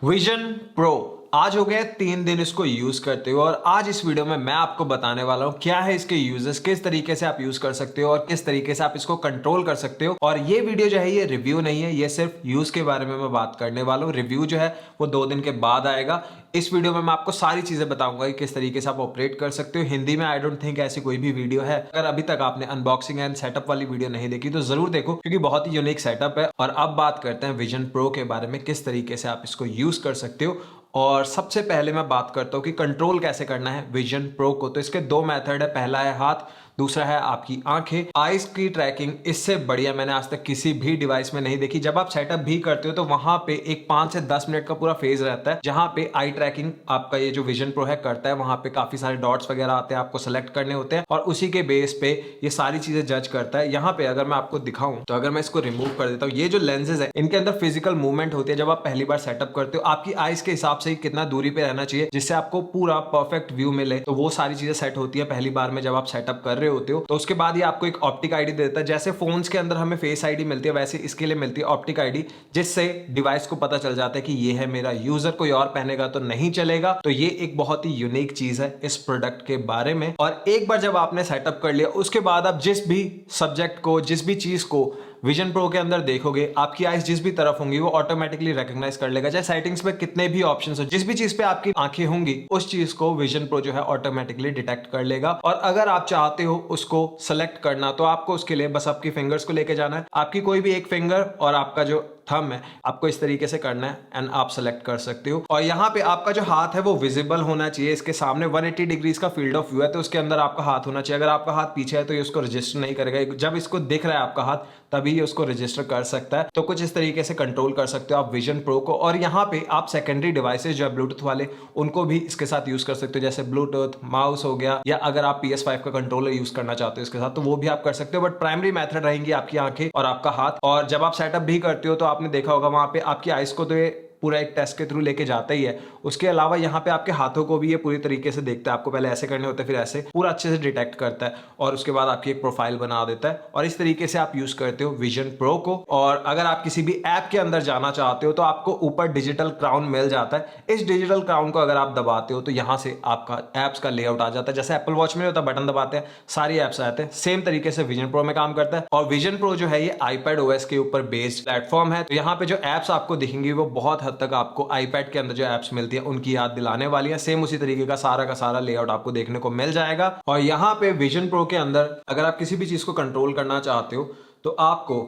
Vision pro आज हो गए 3 दिन इसको यूज करते हुए और आज इस वीडियो में मैं आपको बताने वाला हूं क्या है इसके यूजेस, किस तरीके से आप यूज कर सकते हो और किस तरीके से आप इसको कंट्रोल कर सकते हो। और ये वीडियो जो है ये रिव्यू नहीं है, ये सिर्फ यूज के बारे में मैं बात करने वाला हूं। रिव्यू जो है वो 2 दिन के बाद आएगा। इस वीडियो में मैं आपको सारी चीजें बताऊंगा कि किस तरीके से आप ऑपरेट कर सकते हो। हिंदी में आई डोंट थिंक ऐसी कोई भी वीडियो है। अगर अभी तक आपने अनबॉक्सिंग एंड सेटअप वाली वीडियो नहीं देखी तो जरूर देखो, क्योंकि बहुत ही यूनिक सेटअप है। और अब बात करते हैं विजन प्रो के बारे में, किस तरीके से आप इसको यूज कर सकते हो। और सबसे पहले मैं बात करता हूं कि कंट्रोल कैसे करना है विजन प्रो को। तो इसके 2 मेथड है, पहला है हाथ, दूसरा है आपकी आंखें। आईज की ट्रैकिंग इससे बढ़िया मैंने आज तक किसी भी डिवाइस में नहीं देखी। जब आप सेटअप भी करते हो तो वहां पे एक 5 से 10 मिनट का पूरा फेज रहता है जहां पे आई ट्रैकिंग आपका ये जो विजन प्रो है करता है। वहां पे काफी सारे डॉट्स वगैरह आते हैं, आपको सेलेक्ट करने होते हैं और उसी के बेस पे ये सारी चीजें जज करता है। यहाँ पे अगर मैं आपको दिखाऊं तो अगर मैं इसको रिमूव कर देता हूँ, ये जो लेंसेज है इनके अंदर फिजिकल मूवमेंट होती है। जब आप पहली बार सेटअप करते हो आपकी आईज के हिसाब से कितना दूरी पे रहना चाहिए जिससे आपको पूरा परफेक्ट व्यू मिले, तो वो सारी चीजें सेट होती है पहली बार में जब आप सेटअप कर रहे होते हो। तो उसके बाद ये आपको एक ऑप्टिक आईडी देता है। जैसे फोन्स के अंदर हमें फेस आईडी मिलती है वैसे इसके लिए मिलती है ऑप्टिक आईडी, जिससे डिवाइस को पता चल जाता है कि ये है मेरा यूजर, कोई और पहनेगा तो नहीं चलेगा। तो ये एक बहुत ही यूनिक चीज है इस प्रोडक्ट के बारे में। और एक बार जब आपने सेटअप कर लिया उसके बाद आप जिस भी सब्जेक्ट को, जिस भी चीज को विजन प्रो के अंदर देखोगे, आपकी आईज जिस भी तरफ होंगी वो ऑटोमेटिकली रिकॉग्नाइज कर लेगा। चाहे सेटिंग्स में कितने भी ऑप्शंस हो, जिस भी चीज पे आपकी आंखें होंगी उस चीज को विजन प्रो जो है ऑटोमेटिकली डिटेक्ट कर लेगा। और अगर आप चाहते हो उसको सेलेक्ट करना तो आपको उसके लिए बस आपकी फिंगर्स को लेके जाना है। आपकी कोई भी एक फिंगर और आपका जो थंब है आपको इस तरीके से करना है एंड आप सेलेक्ट कर सकते हो। और यहाँ पे आपका जो हाथ है वो विजिबल होना चाहिए। इसके सामने 180 डिग्रीज का फील्ड ऑफ व्यू है, तो उसके अंदर आपका हाथ होना चाहिए। अगर आपका हाथ पीछे है तो ये उसको रजिस्टर नहीं करेगा। जब इसको दिख रहा है आपका हाथ तभी ये उसको रजिस्टर कर सकता है। तो कुछ इस तरीके से कंट्रोल कर सकते हो आप विजन प्रो को। और यहाँ पे आप सेकेंडरी डिवाइसेज जो है ब्लूटूथ वाले उनको भी इसके साथ यूज कर सकते हो, जैसे ब्लूटूथ माउस हो गया, या अगर आप PS5 का कंट्रोलर यूज करना चाहते हो इसके साथ तो वो भी आप कर सकते हो। बट प्राइमरी मेथड रहेंगी आपकी आंखें और आपका हाथ। और जब आप सेटअप भी करते हो तो आपने देखा होगा वहां पे आपकी आइस को तो ये पूरा एक टेस्ट के थ्रू लेके जाता ही है। उसके अलावा यहाँ पे आपके हाथों को भी ये पूरी तरीके से देखता है। आपको पहले ऐसे करने होते हैं फिर ऐसे, पूरा अच्छे से डिटेक्ट करता है और उसके बाद आपकी एक प्रोफाइल बना देता है। और इस तरीके से आप यूज करते हो विजन प्रो को। और अगर आप किसी भी ऐप के अंदर जाना चाहते हो तो आपको ऊपर डिजिटल क्राउन मिल जाता है। इस डिजिटल क्राउन को अगर आप दबाते हो तो यहाँ से आपका एप्स का लेआउट आ जाता है। जैसे एप्पल वॉच में होता है, बटन दबाते हैं सारी एप्स आते हैं, सेम तरीके से विजन प्रो में काम करता है। और विजन प्रो जो है ये iPad OS के ऊपर बेस्ड प्लेटफॉर्म है। तो यहाँ पे जो एप्स आपको दिखेंगी वो बहुत हद तक आपको iPad के अंदर जो एप्स मिलती है उनकी याद दिलाने वाली है। सेम उसी तरीके का सारा लेआउट आपको देखने को मिल जाएगा। और यहाँ पे विजन प्रो के अंदर अगर आप किसी भी चीज को कंट्रोल करना चाहते हो तो आपको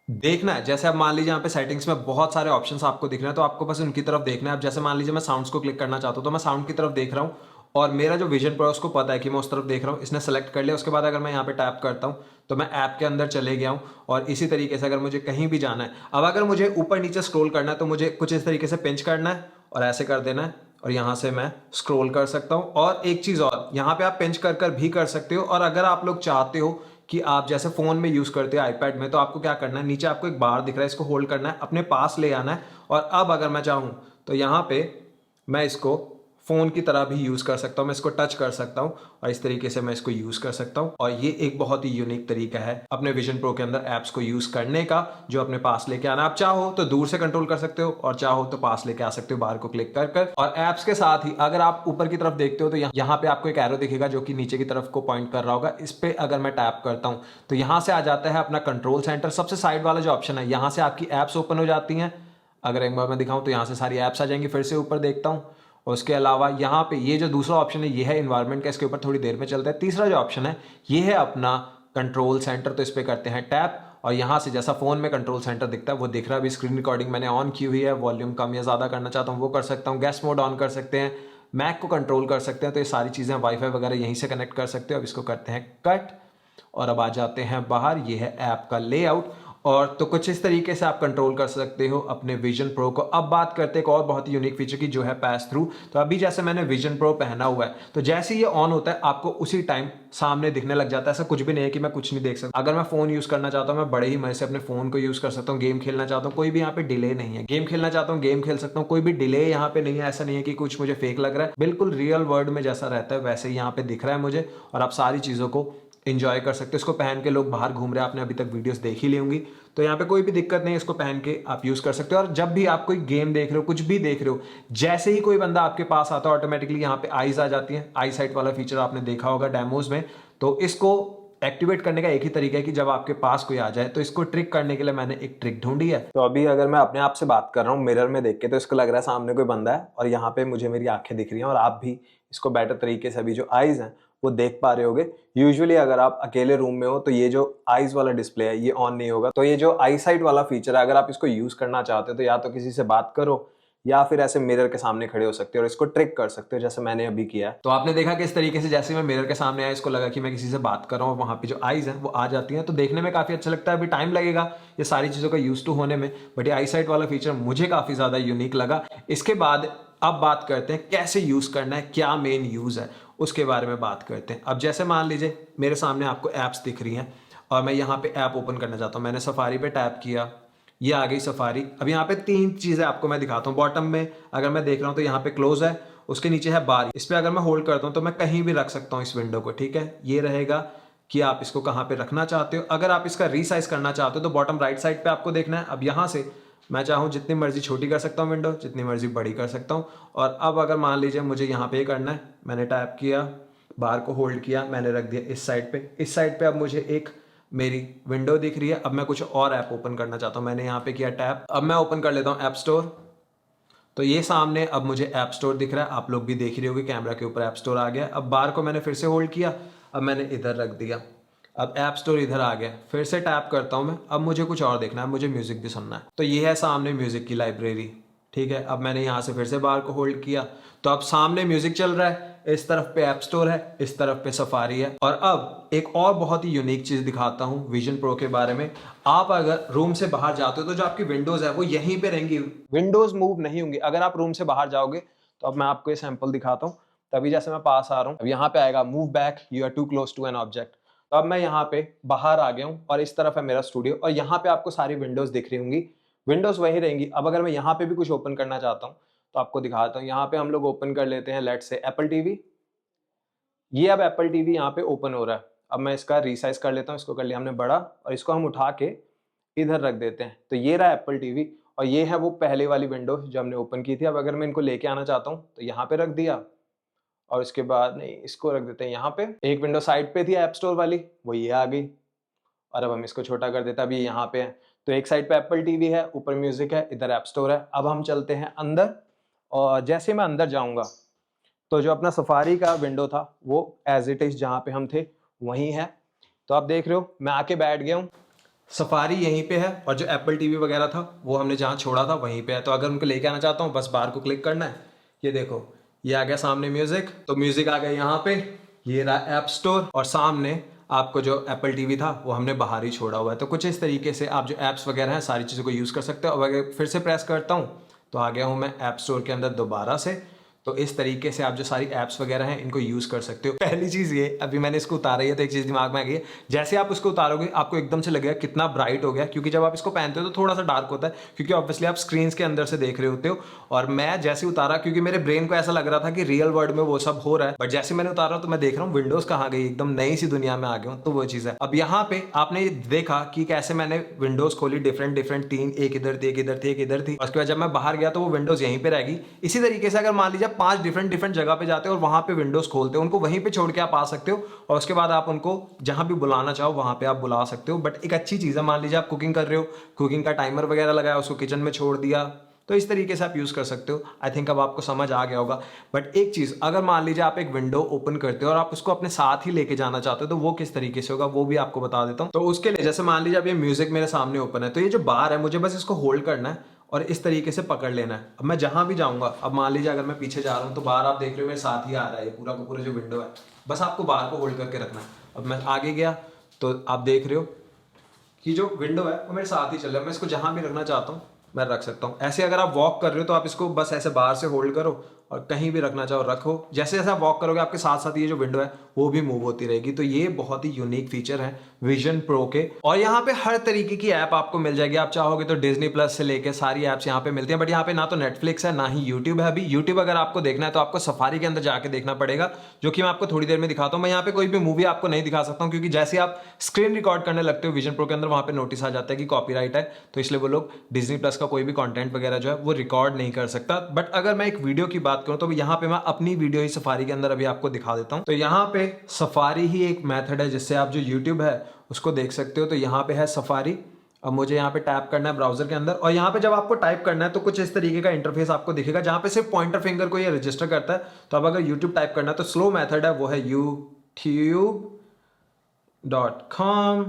देखना है। जैसे आप मान लीजिए यहाँ पे सेटिंग्स में बहुत सारे ऑप्शंस आपको दिख रहे हैं तो आपको बस उनकी तरफ देखना है। अब जैसे मान लीजिए मैं साउंड्स को क्लिक करना चाहता हूँ तो मैं साउंड की तरफ देख रहा हूँ और मेरा जो विजन प्रो है उसको पता है कि मैं उस तरफ देख रहा हूँ, इसने सेलेक्ट कर लिया। उसके बाद अगर मैं यहाँ पे टैप करता हूँ तो मैं ऐप के अंदर चले गया हूँ। और इसी तरीके से अगर मुझे कहीं भी जाना है, अब अगर मुझे ऊपर नीचे स्क्रॉल करना है तो मुझे कुछ इस तरीके से पिंच करना है और ऐसे कर देना है और यहाँ से मैं स्क्रॉल कर सकता हूँ। और एक चीज और, यहाँ पे आप पिंच कर भी कर सकते हो। और अगर आप लोग चाहते हो कि आप जैसे फोन में यूज करते हो आईपैड में, तो आपको क्या करना है, नीचे आपको एक बार दिख रहा है, इसको होल्ड करना है, अपने पास ले आना है। और अब अगर मैं चाहूं तो यहाँ पे मैं इसको फोन की तरह भी यूज कर सकता हूं, मैं इसको टच कर सकता हूं और इस तरीके से मैं इसको यूज कर सकता हूं। और ये एक बहुत ही यूनिक तरीका है अपने विजन प्रो के अंदर एप्स को यूज करने का, जो अपने पास लेके आना। आप चाहो तो दूर से कंट्रोल कर सकते हो और चाहो तो पास लेके आ सकते हो बाहर को क्लिक कर। और एप्स के साथ ही अगर आप ऊपर की तरफ देखते हो तो यहाँ पे आपको एक एरो दिखेगा जो कि नीचे की तरफ को पॉइंट कर रहा होगा। इस पे अगर मैं टैप करता हूं तो यहाँ से आ जाता है अपना कंट्रोल सेंटर। सबसे साइड वाला जो ऑप्शन है यहाँ से आपकी एप्स ओपन हो जाती हैं। अगर एक बार मैं दिखाऊं तो यहाँ से सारी एप्स आ जाएंगी। फिर से ऊपर देखता हूँ और उसके अलावा यहाँ पे ये जो दूसरा ऑप्शन है ये है इन्वायरमेंट का, इसके ऊपर थोड़ी देर में चलता है। तीसरा जो ऑप्शन है ये है अपना कंट्रोल सेंटर, तो इस पे करते हैं टैप और यहाँ से जैसा फोन में कंट्रोल सेंटर दिखता है वो दिख रहा है। अभी स्क्रीन रिकॉर्डिंग मैंने ऑन की हुई है, वॉल्यूम कम या ज्यादा करना चाहता हूँ वो कर सकता हूँ, गेस्ट मोड ऑन कर सकते हैं, मैक को कंट्रोल कर सकते हैं। तो ये सारी चीजें वाईफाई वगैरह यहीं से कनेक्ट कर सकते हो। अब इसको करते हैं कट और अब आ जाते हैं बाहर। ये है ऐप का लेआउट। और तो कुछ इस तरीके से आप कंट्रोल कर सकते हो अपने विजन प्रो को। अब बात करते हैं एक और बहुत ही यूनिक फीचर की, जो है पास थ्रू। तो अभी जैसे मैंने विजन प्रो पहना हुआ है तो जैसे ये ऑन होता है आपको उसी टाइम सामने दिखने लग जाता है। ऐसा कुछ भी नहीं है कि मैं कुछ नहीं देख सकता। अगर मैं फोन यूज करना चाहता हूँ मैं बड़े ही मजे से अपने फोन को यूज कर सकता हूँ। गेम खेलना चाहता हूँ कोई भी यहाँ पे डिले नहीं है, गेम खेलना चाहता हूँ गेम खेल सकता हूँ, कोई भी डिले यहाँ पे नहीं है। ऐसा नहीं है कि कुछ मुझे फेक लग रहा है, बिल्कुल रियल वर्ल्ड में जैसा रहता है वैसे ही यहाँ पे दिख रहा है मुझे। और आप सारी चीजों को इंजॉय कर सकते हो। इसको पहन के लोग बाहर घूम रहे हैं, आपने अभी तक वीडियोस देख ही ली होंगी, तो यहाँ पे कोई भी दिक्कत नहीं है, इसको पहन के आप यूज कर सकते हो। और जब भी आप कोई गेम देख रहे हो, कुछ भी देख रहे हो, जैसे ही कोई बंदा आपके पास आता है ऑटोमेटिकली यहाँ पे आईज आ जाती है। आई साइट वाला फीचर आपने देखा होगा डेमोज में। तो इसको एक्टिवेट करने का एक ही तरीका है कि जब आपके पास कोई आ जाए, तो इसको ट्रिक करने के लिए मैंने एक ट्रिक ढूंढी है। तो अभी अगर मैं अपने आप से बात कर रहा हूँ मिरर में देख के, तो इसको लग रहा है सामने कोई बंदा है और यहाँ पे मुझे मेरी आंखें दिख रही हैं, और आप भी इसको बेटर तरीके से अभी जो आईज हैं वो देख पा रहे होगे। यूजुअली अगर आप अकेले रूम में हो तो ये जो आईज वाला डिस्प्ले है ये ऑन नहीं होगा। तो ये जो आई साइट वाला फीचर है, अगर आप इसको यूज करना चाहते हो तो या तो किसी से बात करो या फिर ऐसे मिरर के सामने खड़े हो सकते हो और इसको ट्रिक कर सकते हो, जैसे मैंने अभी किया है। तो आपने देखा कि इस तरीके से जैसे मैं मिरर के सामने आया, इसको लगा कि मैं किसी से बात कर रहा हूँ, वहां पे जो आईज हैं वो आ जाती हैं। तो देखने में काफी अच्छा लगता है। अभी टाइम लगेगा ये सारी चीजों का यूज टू होने में, बट ये आई साइट वाला फीचर मुझे काफी ज्यादा यूनिक लगा। इसके बाद अब बात करते हैं कैसे यूज करना है, क्या मेन यूज है उसके बारे में बात करते हैं। अब जैसे मान लीजिए मेरे सामने आपको एप्स दिख रही हैं और मैं यहाँ पे ऐप ओपन करना चाहता हूँ। मैंने सफारी पे टैप किया, ये आ गई सफारी। अब यहाँ पे 3 चीजें आपको मैं दिखाता हूँ। बॉटम में अगर मैं देख रहा हूँ तो यहाँ पे क्लोज है, उसके नीचे है बार। इस पे अगर मैं होल्ड करता हूँ तो मैं कहीं भी रख सकता हूँ इस विंडो को, ठीक है। ये रहेगा कि आप इसको कहाँ पे रखना चाहते हो। अगर आप इसका रीसाइज करना चाहते हो तो बॉटम राइट साइड पे आपको देखना है। अब यहाँ से मैं चाहूँ जितनी मर्जी छोटी कर सकता हूँ विंडो, जितनी मर्जी बड़ी कर सकता हूँ। और अब अगर मान लीजिए मुझे यहाँ पे करना है, मैंने टैप किया, बार को होल्ड किया, मैंने रख दिया इस साइड पे। इस साइड पे अब मुझे एक मेरी विंडो दिख रही है। अब मैं कुछ और ऐप ओपन करना चाहता हूँ, मैंने यहाँ पे किया टैप। अब मैं ओपन कर लेता हूँ ऐप स्टोर। तो ये सामने अब मुझे ऐप स्टोर दिख रहा है, आप लोग भी देख रहे होगे कैमरा के ऊपर ऐप स्टोर आ गया। अब बार को मैंने फिर से होल्ड किया, अब मैंने इधर रख दिया, अब ऐप स्टोर इधर आ गया। फिर से टैप करता हूँ मैं, अब मुझे कुछ और देखना है, मुझे म्यूजिक भी सुनना है। तो ये है सामने म्यूजिक की लाइब्रेरी, ठीक है। अब मैंने यहाँ से फिर से बार को होल्ड किया, तो अब सामने म्यूजिक चल रहा है, इस तरफ पे ऐप स्टोर है, इस तरफ पे सफारी है। और अब एक और बहुत ही यूनिक चीज दिखाता हूँ विजन प्रो के बारे में। आप अगर रूम से बाहर जाते हो तो जो आपकी विंडोज है वो यहीं पे रहेंगी, विंडोज मूव नहीं होंगी। अगर आप रूम से बाहर जाओगे तो अब मैं आपको ये सैंपल दिखाता हूँ। तभी जैसे मैं पास आ रहा हूँ, अब यहाँ पे आएगा move back, you are too close to an object. तो अब मैं यहाँ पे बाहर आ गया हूँ और इस तरफ है मेरा स्टूडियो, और यहाँ पे आपको सारी विंडोज दिख रही होंगी, विंडोज वही रहेंगी। अब अगर मैं यहाँ पे भी कुछ ओपन करना चाहता हूँ तो आपको दिखाता हूँ। यहाँ पे हम लोग ओपन कर लेते हैं लेट्स से एप्पल टीवी। ये अब एप्पल टीवी यहाँ पे ओपन हो रहा है। अब मैं इसका रीसाइज कर लेता हूँ, इसको कर लिया हमने बड़ा, और इसको हम उठा के इधर रख देते हैं। तो ये रहा एप्पल टीवी, और ये है वो पहले वाली विंडो जो हमने ओपन की थी। अब अगर मैं इनको लेके आना चाहता हूँ तो यहाँ पे रख दिया, और इसके बाद नहीं, इसको रख देते हैं यहाँ पे। एक विंडो साइड पे थी ऐप स्टोर वाली, वो ये आ गई, और अब हम इसको छोटा कर देते हैं, अब ये यहाँ पे है। तो एक साइड पे एप्पल टीवी है, ऊपर म्यूजिक है, इधर ऐप स्टोर है। अब हम चलते हैं अंदर, और जैसे मैं अंदर जाऊंगा तो जो अपना सफारी का विंडो था वो एज इट इज जहाँ पे हम थे वहीं है। तो आप देख रहे हो मैं आके बैठ गया हूँ, सफारी यहीं पे है, और जो एप्पल टीवी वगैरह था वो हमने जहाँ छोड़ा था वहीं पे है। तो अगर उनको लेके आना चाहता हूँ बस बाहर को क्लिक करना है। ये देखो ये आ गया सामने म्यूजिक, तो म्यूजिक आ गया यहाँ पे। ये रहा ऐप स्टोर, और सामने आपको जो एप्पल टीवी था वो हमने बाहर ही छोड़ा हुआ है। तो कुछ इस तरीके से आप जो ऐप्स वगैरह हैं सारी चीज़ों को यूज़ कर सकते हो। अब अगर फिर से प्रेस करता हूँ तो आ गया हूँ मैं ऐप स्टोर के अंदर दोबारा से। तो इस तरीके से आप जो सारी ऐप्स वगैरह हैं इनको यूज कर सकते हो। पहली चीज ये, अभी मैंने इसको उतारा है तो एक चीज दिमाग में आ गई है, जैसे आप उसको उतारोगे आपको एकदम से लगेगा कितना ब्राइट हो गया, क्योंकि जब आप इसको पहनते हो तो थोड़ा सा डार्क होता है, क्योंकि ऑब्वियसली आप स्क्रीन के अंदर से देख रहे होते हो। और मैं जैसे उतारा, क्योंकि मेरे ब्रेन को ऐसा लग रहा था कि रियल वर्ल्ड में वो सब हो रहा है, बट जैसे मैंने उतारा तो मैं देख रहा हूँ विंडोज कहाँ गई, एकदम नई सी दुनिया में आ गया हूँ। तो वो चीज है। अब यहाँ पे आपने देखा कि कैसे मैंने विंडोज खोली, डिफरेंट डिफरेंट 3, एक इधर थी, एक इधर थी, एक इधर थी, और उसके बाद जब मैं बाहर गया तो वो विंडोज यहीं पे रहेगी। इसी तरीके से अगर मान लीजिए 5 डिफरेंट जगह पे जाते हो और वहां पे विंडोज खोलते हो, उनको वहीं पे छोड़ के आप आ सकते हो, और उसके बाद आप उनको जहां भी बुलाना चाहो वहां पे आप बुला सकते हो। बट एक अच्छी चीज है, मान लीजिए आप कुकिंग कर रहे हो, कुकिंग का टाइमर वगैरह लगाया, उसको किचन में छोड़ दिया, तो इस तरीके से आप यूज कर सकते हो। आई थिंक अब आपको समझ आ गया होगा। बट एक चीज, अगर मान लीजिए आप एक विंडो ओपन करते हो और आप उसको अपने साथ ही लेके जाना चाहते हो तो वो किस तरीके से होगा वो भी आपको बता देता हूँ। तो उसके लिए जैसे मान लीजिए अब ये म्यूजिक मेरे सामने ओपन है, तो ये जो बार है मुझे बस इसको होल्ड करना है और इस तरीके से पकड़ लेना है। अब मैं जहां भी जाऊंगा, अब मान लीजिए अगर मैं पीछे जा रहा हूं तो बाहर आप देख रहे हो मेरे साथ ही आ रहा है, ये पूरा का पूरा जो विंडो है, बस आपको बाहर को होल्ड करके रखना है। अब मैं आगे गया तो आप देख रहे हो कि जो विंडो है वो मेरे साथ ही चल रहा है, मैं इसको जहां भी रखना चाहता हूँ मैं रख सकता हूँ। ऐसे अगर आप वॉक कर रहे हो तो आप इसको बस ऐसे बाहर से होल्ड करो और कहीं भी रखना चाहो रखो। जैसे जैसे आप वॉक करोगे आपके साथ साथ ये जो विंडो है वो भी मूव होती रहेगी। तो ये बहुत ही यूनिक फीचर है विजन प्रो के। और यहाँ पे हर तरीके की ऐप आपको मिल जाएगी। आप चाहोगे तो डिज्नी प्लस से लेके सारी ऐप्स यहाँ पे मिलती हैं। बट यहाँ पे ना तो नेटफ्लिक्स है ना ही यूट्यूब है। अभी यूट्यूब अगर आपको देखना है तो आपको सफारी के अंदर जाके देखना पड़ेगा, जो कि मैं आपको थोड़ी देर में दिखाता हूँ। मैं यहाँ पे कोई भी मूवी आपको नहीं दिखा सकता हूँ, क्योंकि जैसे आप स्क्रीन रिकॉर्ड करने लगते हो विजन प्रो के अंदर वहां पे नोटिस आ जाता है कि कॉपीराइट है। तो इसलिए वो लोग डिज्नी प्लस का कोई भी कंटेंट वगैरह जो है वो रिकॉर्ड नहीं कर सकता। बट अगर मैं एक वीडियो की बात करूं तो यहाँ पे मैं अपनी वीडियो ही सफारी के अंदर अभी आपको दिखा देता हूं। तो यहाँ पे सफारी ही एक मेथड है जिससे आप जो यूट्यूब है उसको देख सकते हो। तो यहाँ पे है सफारी। अब मुझे यहाँ पे टैप करना है ब्राउजर के अंदर, और यहाँ पे जब आपको टाइप करना है तो कुछ इस तरीके का इंटरफेस आपको दिखेगा, जहां पे सिर्फ पॉइंटर फिंगर को ये रजिस्टर करता है। तो अब अगर यूट्यूब टाइप करना है तो स्लो मेथड है वो है youtube.com/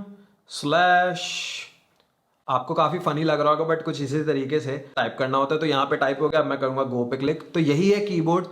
आपको काफी फनी लग रहा होगा बट कुछ इसी तरीके से टाइप करना होता है। तो यहाँ पे टाइप हो गया। अब मैं करूंगा गो पे क्लिक। तो यही है कीबोर्ड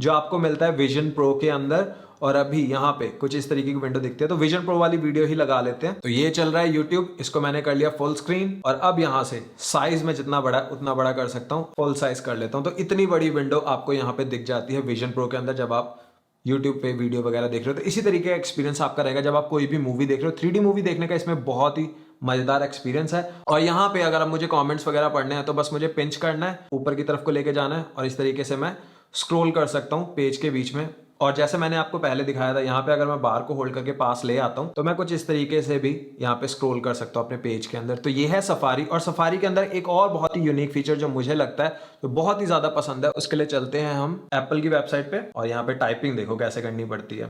जो आपको मिलता है विजन प्रो के अंदर। और अभी यहाँ पे कुछ इस तरीके की विंडो दिखती है। तो विजन प्रो वाली वीडियो ही लगा लेते हैं। तो ये चल रहा है यूट्यूब, इसको मैंने कर लिया फुल स्क्रीन। और अब यहाँ से साइज में जितना बड़ा उतना बड़ा कर सकता हूँ, फुल साइज कर लेता हूँ। तो इतनी बड़ी विंडो आपको यहाँ पे दिख जाती है विजन प्रो के अंदर जब आप यूट्यूब पे वीडियो वगैरह देख रहे हो। तो इसी तरीके का एक्सपीरियंस आपका रहेगा जब आप कोई भी मूवी देख रहे हो। 3D मूवी देखने का इसमें बहुत ही मजेदार एक्सपीरियंस है। और यहाँ पे अगर अब मुझे कमेंट्स वगैरह पढ़ने हैं तो बस मुझे पिंच करना है, ऊपर की तरफ को लेके जाना है और इस तरीके से मैं स्क्रॉल कर सकता हूँ पेज के बीच में। और जैसे मैंने आपको पहले दिखाया था, यहाँ पे अगर मैं बार को होल्ड करके पास ले आता हूँ तो मैं कुछ इस तरीके से भी यहाँ पे स्क्रॉल कर सकता हूँ अपने पेज के अंदर। तो ये है सफारी। और सफारी के अंदर एक और बहुत ही यूनिक फीचर जो मुझे लगता है तो बहुत ही ज्यादा पसंद है, उसके लिए चलते हैं हम एप्पल की वेबसाइट पे। और यहाँ पे टाइपिंग देखो कैसे करनी पड़ती है।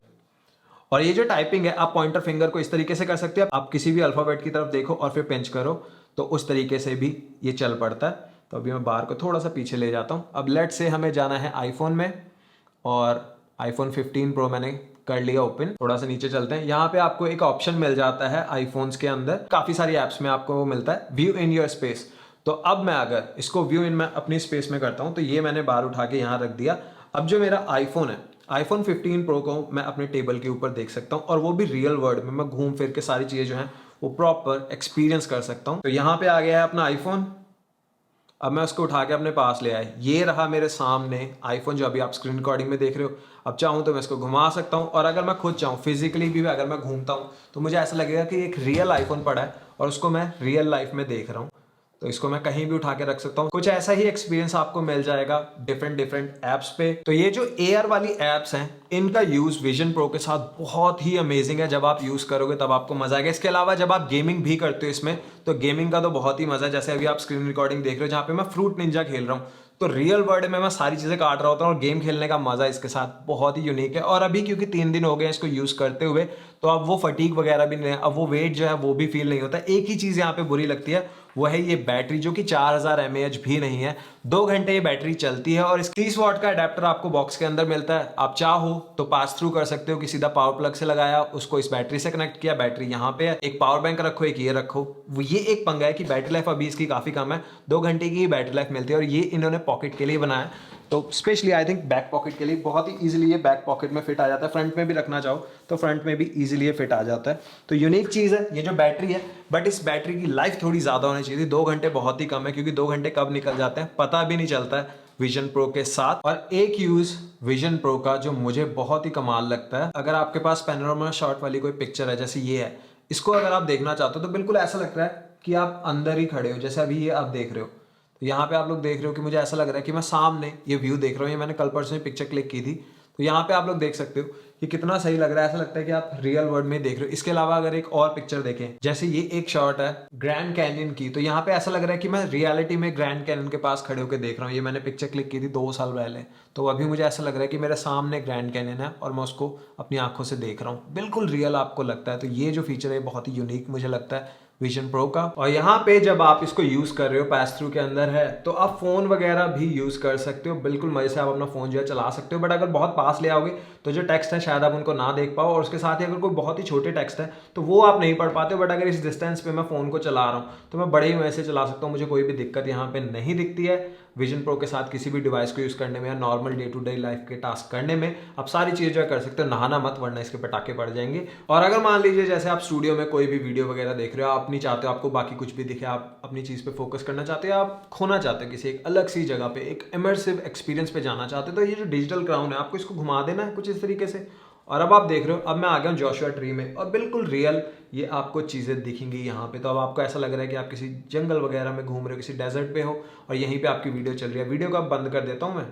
और ये जो टाइपिंग है आप पॉइंटर फिंगर को इस तरीके से कर सकते हैं। आप किसी भी अल्फाबेट की तरफ देखो और फिर पिंच करो तो उस तरीके से भी ये चल पड़ता है। तो अभी मैं बार को थोड़ा सा पीछे ले जाता हूँ। अब लेट से हमें जाना है आईफोन में, और आईफोन 15 प्रो मैंने कर लिया ओपन। थोड़ा सा नीचे चलते हैं। यहाँ पे आपको एक ऑप्शन मिल जाता है आईफोन्स के अंदर, काफी सारी एप्स में आपको वो मिलता है, व्यू इन योर स्पेस। तो अब मैं अगर इसको व्यू इन में अपनी स्पेस में करता हूँ तो ये मैंने बार उठा के यहाँ रख दिया। अब जो मेरा आईफोन है, आईफोन 15 प्रो को मैं अपने टेबल के ऊपर देख सकता हूँ, और वो भी रियल वर्ल्ड में। मैं घूम फिर के सारी चीजें जो हैं वो प्रॉपर एक्सपीरियंस कर सकता हूँ। तो यहाँ पे आ गया है अपना आईफोन। अब मैं उसको उठा के अपने पास ले आया। ये रहा मेरे सामने आईफोन जो अभी आप स्क्रीन रिकॉर्डिंग में देख रहे हो। अब चाहूँ तो मैं इसको घुमा सकता हूँ, और अगर मैं खुद चाहूँ फिजिकली भी अगर मैं घूमता हूँ तो मुझे ऐसा लगेगा कि एक रियल आईफोन पड़ा है और उसको मैं रियल लाइफ में देख रहा हूँ। तो इसको मैं कहीं भी उठा के रख सकता हूँ। कुछ ऐसा ही एक्सपीरियंस आपको मिल जाएगा डिफरेंट ऐप्स पे। तो ये जो AR वाली ऐप्स हैं इनका यूज विजन प्रो के साथ बहुत ही अमेजिंग है। जब आप यूज करोगे तब आपको मजा आएगा। इसके अलावा जब आप गेमिंग भी करते हो इसमें, तो गेमिंग का तो बहुत ही मजा है। जैसे अभी आप स्क्रीन रिकॉर्डिंग देख रहे हो जहाँ पे मैं फ्रूट निंजा खेल रहा हूँ, तो रियल वर्ल्ड में मैं सारी चीजें काट रहा होता हूँ और गेम खेलने का मजा इसके साथ बहुत ही यूनिक है। और अभी क्योंकि 3 दिन हो गए इसको यूज करते हुए, तो अब वो फटीक वगैरह भी नहीं है, अब वो वेट जो है वो भी फील नहीं होता। एक ही चीज यहाँ पे बुरी लगती है, वो है ये बैटरी जो कि 4000 mAh भी नहीं है। 2 घंटे ये बैटरी चलती है। और इस 30 वाट का अडेप्टर आपको बॉक्स के अंदर मिलता है। आप चाहो तो पास थ्रू कर सकते हो कि सीधा पावर प्लग से लगाया, उसको इस बैटरी से कनेक्ट किया, बैटरी यहाँ पे है। एक पावर बैंक रखो, एक ये रखो। ये एक पंगा है कि बैटरी लाइफ अभी इसकी काफी कम है, 2 घंटे की बैटरी लाइफ मिलती है। और ये इन्होंने पॉकेट के लिए बनाया, तो specially I think back pocket के लिए बहुत ही इजीली ये बैक पॉकेट में फिट आ जाता है। फ्रंट में भी रखना चाहो तो फ्रंट में भी इजीली ये फिट आ जाता है। तो यूनिक चीज है ये जो बैटरी है। बट इस बैटरी की लाइफ थोड़ी ज्यादा होनी चाहिए थी। 2 घंटे बहुत ही कम है, क्योंकि 2 घंटे कब निकल जाते हैं पता भी नहीं चलता है विजन प्रो के साथ। और एक यूज विजन प्रो का जो मुझे बहुत ही कमाल लगता है, अगर आपके पास पैनोरामा शॉट वाली कोई पिक्चर है जैसे ये है, इसको अगर आप देखना चाहते हो तो बिल्कुल ऐसा लग रहा है कि आप अंदर ही खड़े हो। जैसे अभी ये आप देख रहे हो, तो यहाँ पे आप लोग देख रहे हो कि मुझे ऐसा लग रहा है कि मैं सामने ये व्यू देख रहा हूँ। ये मैंने कल परसों पिक्चर क्लिक की थी, तो यहाँ पे आप लोग देख सकते हो कि कितना सही लग रहा है। ऐसा लगता है कि आप रियल वर्ल्ड में देख रहे हो। इसके अलावा अगर एक और पिक्चर देखें, जैसे ये एक शॉट है ग्रैंड कैनियन की, तो यहाँ पे ऐसा लग रहा है कि मैं रियलिटी में ग्रैंड कैनियन के पास खड़े होकर देख रहा हूँ। ये मैंने पिक्चर क्लिक की थी 2 साल पहले, तो अभी मुझे ऐसा लग रहा है कि मेरे सामने ग्रैंड कैनियन है और मैं उसको अपनी आंखों से देख रहा हूँ। बिल्कुल रियल आपको लगता है। तो ये जो फीचर है बहुत ही यूनिक मुझे लगता है विजन प्रो का। और यहाँ पे जब आप इसको यूज कर रहे हो, पास थ्रू के अंदर है, तो आप फोन वगैरह भी यूज कर सकते हो। बिल्कुल मजे से आप अपना फोन जो है चला सकते हो। बट अगर बहुत पास ले आओगे तो जो टेक्स्ट है शायद आप उनको ना देख पाओ, और उसके साथ ही अगर कोई बहुत ही छोटे टेक्स्ट है तो वो आप नहीं पढ़ पाते हो। बट अगर इस डिस्टेंस पे मैं फोन को चला रहा हूँ तो मैं बड़े ही मजे से चला सकता हूँ, मुझे कोई भी दिक्कत यहाँ पे नहीं दिखती है। विजन प्रो के साथ किसी भी डिवाइस को यूज़ करने में या normal day to day life के टास्क करने में आप सारी चीज़ें जो कर सकते हो। नहाना मत, वरना इसके पटाखे पड़ जाएंगे। और अगर मान लीजिए जैसे आप स्टूडियो में कोई भी वीडियो वगैरह देख रहे हो, आप नहीं चाहते हो आपको बाकी कुछ भी दिखे, आप अपनी चीज़ पे फोकस करना चाहते हो, आप खोना चाहते हो किसी एक अलग सी जगह पे, एक इमर्सिव एक्सपीरियंस पे जाना चाहते हो, तो ये जो डिजिटल क्राउन है आपको इसको घुमा देना है कुछ इस तरीके से। और अब आप देख रहे हो, अब मैं आ गया हूँ जोशुआ ट्री में और बिल्कुल रियल ये आपको चीज़ें दिखेंगी यहाँ पे। तो अब आपको ऐसा लग रहा है कि आप किसी जंगल वगैरह में घूम रहे हो, किसी डेजर्ट पे हो और यहीं पे आपकी वीडियो चल रही है। वीडियो को अब बंद कर देता हूँ मैं,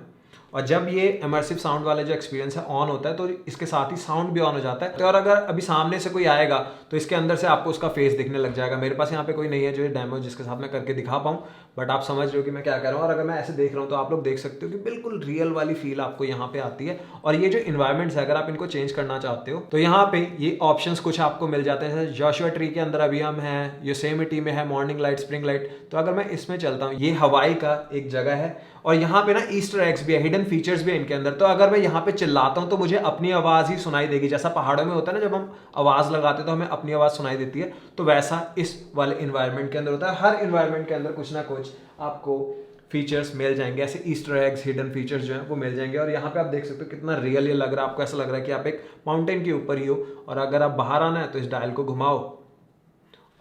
और जब ये इमर्सिव साउंड वाला जो एक्सपीरियंस है ऑन होता है तो इसके साथ ही साउंड भी ऑन हो जाता है। तो और अगर अभी सामने से कोई आएगा तो इसके अंदर से आपको उसका फेस दिखने लग जाएगा। मेरे पास यहाँ पे कोई नहीं है जो डेमो जिसके साथ मैं करके दिखा पाऊँ, बट आप समझ रहे हो कि मैं क्या कर रहा हूँ। और अगर मैं ऐसे देख रहा हूँ तो आप लोग देख सकते हो कि बिल्कुल रियल वाली फील आपको यहाँ पे आती है। और ये जो इन्वायरमेंट्स है, अगर आप इनको चेंज करना चाहते हो तो यहाँ पे ये ऑप्शंस कुछ आपको मिल जाते हैं। जैसे जोशुआ ट्री के अंदर अभी हम हैं, योसेमिटी में है मॉर्निंग लाइट, स्प्रिंग लाइट। तो अगर मैं इसमें चलता हूँ, ये हवाई का एक जगह है और यहाँ पे ना ईस्टर एग्स भी है, हिडन फीचर्स भी है इनके अंदर। तो अगर मैं यहाँ पे चिल्लाता हूँ तो मुझे अपनी आवाज़ ही सुनाई देगी। जैसा पहाड़ों में होता है ना, जब हम आवाज़ लगाते हैं तो हमें अपनी आवाज़ सुनाई देती है, तो वैसा इस वाले इन्वायरमेंट के अंदर होता है। हर इन्वायरमेंट के अंदर कुछ ना कुछ आपको फीचर्स मिल जाएंगे, ऐसे ईस्टर एग्स, हिडन फीचर्स जो हैं वो मिल जाएंगे। और यहाँ पे आप देख सकते हो कितना रियल ये लग रहा है। आपको ऐसा लग रहा है कि आप एक माउंटेन के ऊपर ही हो। और अगर आप बाहर आना है तो इस डायल को घुमाओ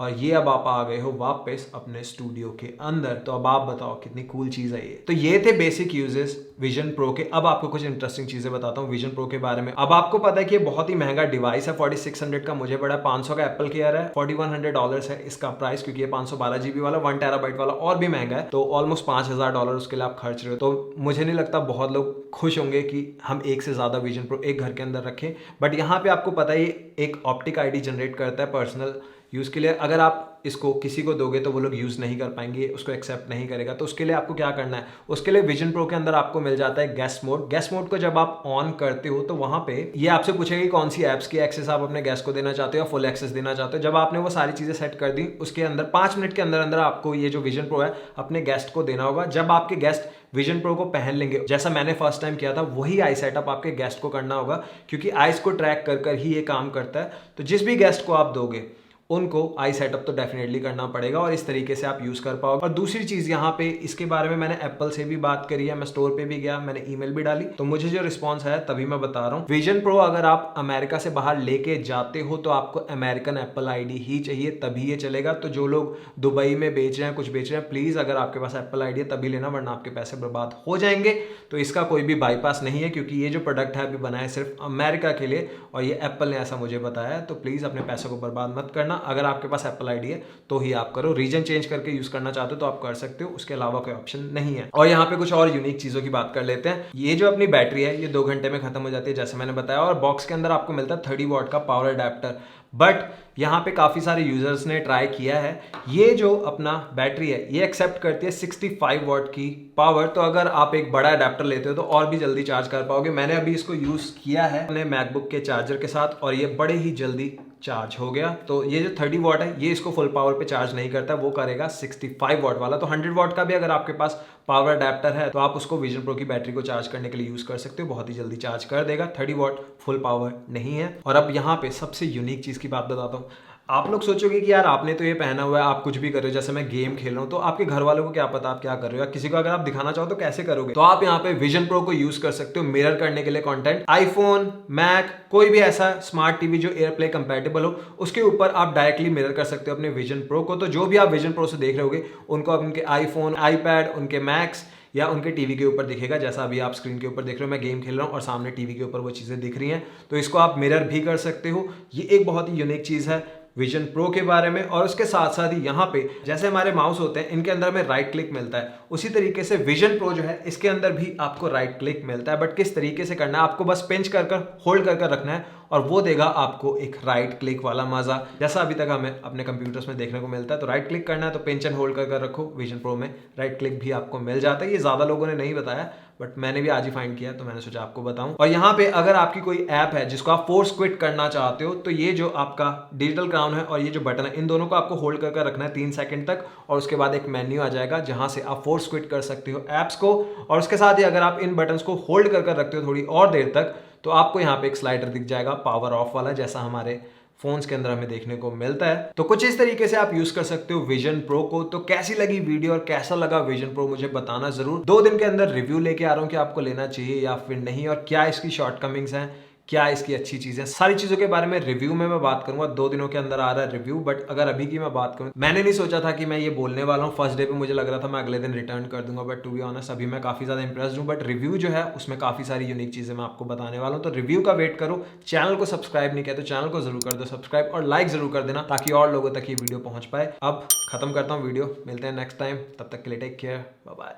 और ये अब आप आ गए हो वापस अपने स्टूडियो के अंदर। तो अब आप बताओ कितनी कूल चीज़ है ये। तो ये थे बेसिक यूजेस विजन प्रो के। अब आपको कुछ इंटरेस्टिंग चीज़ें बताता हूँ विजन प्रो के बारे में। अब आपको पता है कि ये बहुत ही महंगा डिवाइस है, 4600 का मुझे पड़ा, 500 का एप्पल केयर है, $4100 है इसका प्राइस, क्योंकि ये 512 GB वाला 1 TB वाला और भी महंगा है। तो ऑलमोस्ट $5000 उसके लिए आप खर्च रहे हो। तो मुझे नहीं लगता बहुत लोग खुश होंगे कि हम एक से ज़्यादा विजन प्रो एक घर के अंदर रखें। बट यहाँ पे आपको पता है ये एक ऑप्टिक ID जनरेट करता है पर्सनल यूज़ के लिए। अगर आप इसको किसी को दोगे तो वो लोग यूज़ नहीं कर पाएंगे, उसको एक्सेप्ट नहीं करेगा। तो उसके लिए आपको क्या करना है, उसके लिए विजन प्रो के अंदर आपको मिल जाता है गेस्ट मोड। गेस्ट मोड को जब आप ऑन करते हो तो वहाँ पे ये आपसे पूछेगा कि कौन सी ऐप्स की एक्सेस आप अपने गेस्ट को देना चाहते हो या फुल एक्सेस देना चाहते हो। जब आपने वो सारी चीज़ें सेट कर दी, उसके अंदर 5 मिनट के अंदर अंदर आपको ये जो विजन प्रो है अपने गेस्ट को देना होगा। जब आपके गेस्ट विजन प्रो को पहन लेंगे, जैसा मैंने फर्स्ट टाइम किया था, वही आई सेटअप आपके गेस्ट को करना होगा, क्योंकि आईज को ट्रैक कर कर ही ये काम करता है। तो जिस भी गेस्ट को आप दोगे उनको आई सेटअप तो डेफिनेटली करना पड़ेगा और इस तरीके से आप यूज़ कर पाओगे। और दूसरी चीज़ यहाँ पे इसके बारे में मैंने एप्पल से भी बात करी है, मैं स्टोर पे भी गया, मैंने ईमेल भी डाली, तो मुझे जो रिस्पॉन्स आया तभी मैं बता रहा हूँ। विजन प्रो अगर आप अमेरिका से बाहर लेके जाते हो तो आपको अमेरिकन एप्पल ID ही चाहिए, तभी ये चलेगा। तो जो लोग दुबई में बेच रहे हैं, कुछ बेच रहे हैं, प्लीज़ अगर आपके पास एप्पल ID है तभी लेना, वरना आपके पैसे बर्बाद हो जाएंगे। तो इसका कोई भी बाईपास नहीं है, क्योंकि ये जो प्रोडक्ट है अभी बना है सिर्फ अमेरिका के लिए और ये एप्पल ने ऐसा मुझे बताया है। तो प्लीज़ अपने पैसों को बर्बाद मत करना। अगर आपके पास एप्पल ID है तो ही आप करो। रीजन चेंज करके यूज करना चाहते हो तो आप कर सकते हो, उसके अलावा कोई ऑप्शन नहीं है। और यहाँ पे कुछ और यूनिक चीजों की बात कर लेते हैं। ये जो अपनी बैटरी है ये 2 घंटे में खत्म हो जाती है, जैसे मैंने बताया। और बॉक्स के अंदर आपको मिलता है 30 वॉट का पावर अडेप्टर। बट यहाँ पे काफी सारे यूजर्स ने ट्राई किया है, ये जो अपना बैटरी है ये एक्सेप्ट करती है 65 वॉट की पावर। तो अगर आप एक बड़ा अडेप्टर लेते हो तो और भी जल्दी चार्ज कर पाओगे। मैंने अभी इसको यूज किया है अपने मैकबुक के चार्जर के साथ और ये बड़े ही जल्दी चार्ज हो गया। तो ये जो 30 वॉट है ये इसको फुल पावर पे चार्ज नहीं करता, वो करेगा 65 वॉट वाला। तो 100 वॉट का भी अगर आपके पास पावर अडेप्टर है तो आप उसको विजन प्रो की बैटरी को चार्ज करने के लिए यूज कर सकते हो, बहुत ही जल्दी चार्ज कर देगा। 30 वॉट फुल पावर नहीं है। और अब यहाँ पे सबसे यूनिक चीज की बात बताता हूँ। आप लोग सोचोगे कि यार आपने तो ये पहना हुआ है, आप कुछ भी कर रहे हो, जैसे मैं गेम खेल रहा हूँ, तो आपके घर वालों को क्या पता आप क्या कर रहे हो, या किसी को अगर आप दिखाना चाहो तो कैसे करोगे। तो आप यहाँ पे विजन प्रो को यूज कर सकते हो मिरर करने के लिए कंटेंट। आईफोन, मैक, कोई भी ऐसा स्मार्ट टीवी जो एयरप्ले कंपैटिबल हो, उसके ऊपर आप डायरेक्टली मिरर कर सकते हो अपने विजन प्रो को। तो जो भी आप विजन प्रो से देख रहे होगे उनको आप उनके आईफोन, आईपैड, उनके मैक्स या उनके टीवी के ऊपर दिखेगा। जैसा अभी आप स्क्रीन के ऊपर देख रहे हो, मैं गेम खेल रहा हूँ और सामने टीवी के ऊपर वो चीजें दिख रही हैं, तो इसको आप मिरर भी कर सकते हो। ये एक बहुत ही यूनिक चीज है विजन प्रो के बारे में। और उसके साथ साथ ही यहाँ पे जैसे हमारे माउस होते हैं इनके अंदर में राइट क्लिक मिलता है, उसी तरीके से विजन प्रो जो है इसके अंदर भी आपको राइट क्लिक मिलता है। बट किस तरीके से करना है, आपको बस पिंच कर कर होल्ड कर कर रखना है और वो देगा आपको एक राइट क्लिक वाला मजा, जैसा अभी तक हमें अपने कंप्यूटर्स में देखने को मिलता है। तो राइट क्लिक करना है तो पिंच एंड होल्ड कर कर रखो, विजन प्रो में राइट क्लिक भी आपको मिल जाता है। ये ज्यादा लोगों ने नहीं बताया बट मैंने भी आज ही फाइंड किया तो मैंने सोचा आपको बताऊं। और यहाँ पे अगर आपकी कोई ऐप है जिसको आप फोर्स क्विट करना चाहते हो, तो ये जो आपका डिजिटल क्राउन है और ये जो बटन है, इन दोनों को आपको होल्ड कर रखना है 3 सेकंड तक, और उसके बाद एक मेन्यू आ जाएगा जहां से आप फोर्स क्विट कर सकते हो ऐप्स को। और उसके साथ ही अगर आप इन बटन्स को होल्ड कर रखते हो थोड़ी और देर तक, तो आपको यहाँ पे एक स्लाइडर दिख जाएगा पावर ऑफ वाला, जैसा हमारे फोन्स के अंदर हमें देखने को मिलता है। तो कुछ इस तरीके से आप यूज कर सकते हो विजन प्रो को। तो कैसी लगी वीडियो और कैसा लगा विजन प्रो मुझे बताना जरूर। 2 दिन के अंदर रिव्यू लेके आ रहा हूँ कि आपको लेना चाहिए या फिर नहीं, और क्या इसकी शॉर्टकमिंग्स हैं, क्या इसकी अच्छी चीजें, सारी चीजों के बारे में रिव्यू में मैं बात करूंगा। 2 दिनों के अंदर आ रहा है रिव्यू। बट अगर अभी की मैं बात करूं, मैंने नहीं सोचा था कि मैं ये बोलने वाला हूं। फर्स्ट डे पे मुझे लग रहा था मैं अगले दिन रिटर्न कर दूंगा, बट टू बी ऑनेस्ट अभी मैं काफी ज्यादा इंप्रेस्ड हूं। बट रिव्यू जो है उसमें काफी सारी यूनिक चीजें मैं आपको बताने वाला हूं। तो रिव्यू का वेट करो। चैनल को सब्सक्राइब नहीं किया तो चैनल को जरूर कर दो सब्सक्राइब, और लाइक जरूर कर देना ताकि और लोगों तक ये वीडियो पहुंच पाए। अब खत्म करता हूं वीडियो, मिलते हैं नेक्स्ट टाइम, तब तक के लिए टेक केयर, बाय बाय।